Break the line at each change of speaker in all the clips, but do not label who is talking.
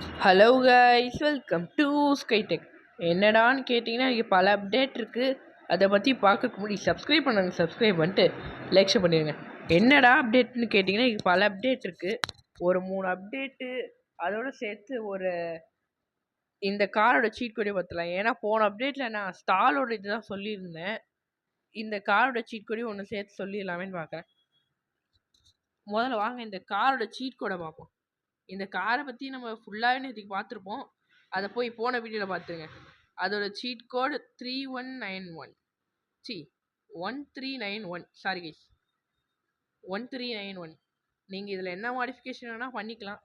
Hello guys, welcome to Skydeck. என்னடான்னு கேட்டிங்கன்னா இங்கே பல அப்டேட் இருக்குது. அதை பற்றி பார்க்க முன்னாடி சப்ஸ்கிரைப் பண்ணிட்டு லைக் பண்ணிடுங்க. என்னடா அப்டேட்னு கேட்டிங்கன்னா இங்கே பல அப்டேட் இருக்குது. ஒரு 3 அப்டேட்டு அதோடு சேர்த்து ஒரு இந்த காரோட சீட் கொடி பற்றலாம். ஏன்னா போன அப்டேட்டில் நான் ஸ்டாலோட இதுதான் சொல்லியிருந்தேன். இந்த காரோட சீட் கொடி ஒன்று சேர்த்து சொல்லிடலாமேன்னு பார்க்குறேன். முதல்ல வாங்க இந்த காரோட சீட் கோடை பார்ப்போம். இந்த காரை பற்றி நம்ம ஃபுல்லாகவே நேற்றுக்கு பார்த்துருப்போம். அதை போய் போன வீடியோவில் பார்த்துருங்க. அதோட சீட் கோடு 3191 1391. Sorry guys, 1391. நீங்கள் இதில் என்ன மாடிஃபிகேஷன் வேணால் பண்ணிக்கலாம்.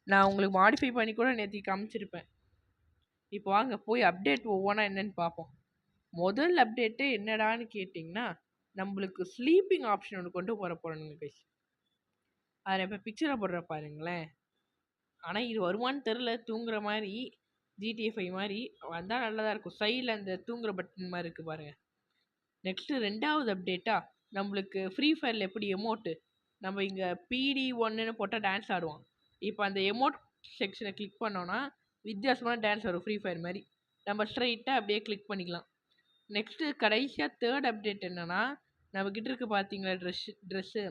நான் உங்களுக்கு மாடிஃபை பண்ணி கூட நேற்றுக்கு காமிச்சிருப்பேன். இப்போ வாங்க போய் அப்டேட் ஒவ்வொன்றா என்னென்னு பார்ப்போம். முதல் அப்டேட்டு என்னடான்னு கேட்டிங்கன்னா, நம்மளுக்கு ஸ்லீப்பிங் ஆப்ஷன் ஒன்று கொண்டு போகிறோங்க கைஸ். அதில் இப்போ பிக்சரை போடுற பாருங்களேன். ஆனால் இது வருமானு தெரில. தூங்குற மாதிரி GTA 5 மாதிரி வந்தால் நல்லதாக இருக்கும். சைடில் அந்த தூங்குற பட்டன் மாதிரி இருக்குது பாருங்கள். நெக்ஸ்ட்டு 2வது அப்டேட்டாக நம்மளுக்கு ஃப்ரீ ஃபயரில் எப்படி எமோட்டு நம்ம இங்கே PD1ன்னு போட்டால் டான்ஸ் ஆடுவோம். இப்போ அந்த எமோட் செக்ஷனை கிளிக் பண்ணோன்னா வித்தியாசமான டான்ஸ் வரும். ஃப்ரீ ஃபயர் மாதிரி நம்ம ஸ்ட்ரைட்டாக அப்படியே கிளிக் பண்ணிக்கலாம். நெக்ஸ்ட்டு கடைசியாக 3rd அப்டேட் என்னென்னா, நம்மக்கிட்ட இருக்க பார்த்தீங்களா ட்ரெஸ்ஸு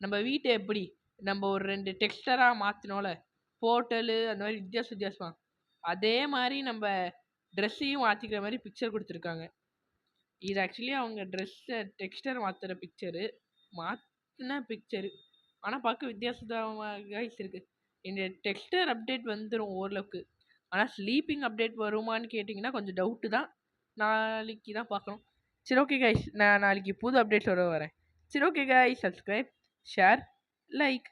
நம்ம வீட்டை எப்படி நம்ம ஒரு 2 டெக்ஸ்டராக மாற்றினோல, போர்ட்டலு அந்த மாதிரி வித்தியாசமாக அதே மாதிரி நம்ம ட்ரெஸ்ஸையும் மாற்றிக்கிற மாதிரி பிக்சர் கொடுத்துருக்காங்க. இது ஆக்சுவலி அவங்க ட்ரெஸ்ஸை டெக்ஸ்டர் மாற்றுற பிக்சரு, மாற்றின பிக்சரு. ஆனால் பார்க்க வித்தியாசமாக இருக்குது. இந்த டெக்ஸ்டர் அப்டேட் வந்துடும் ஓரளவுக்கு. ஆனால் ஸ்லீப்பிங் அப்டேட் வருமானு கேட்டிங்கன்னா கொஞ்சம் டவுட்டு தான். நாளைக்கு தான் பார்க்கணும். சரி, ஓகே கைஸ், நான் நாளைக்கு புது அப்டேட்ஸோட வரேன். சரி, okay guys, subscribe, share, like.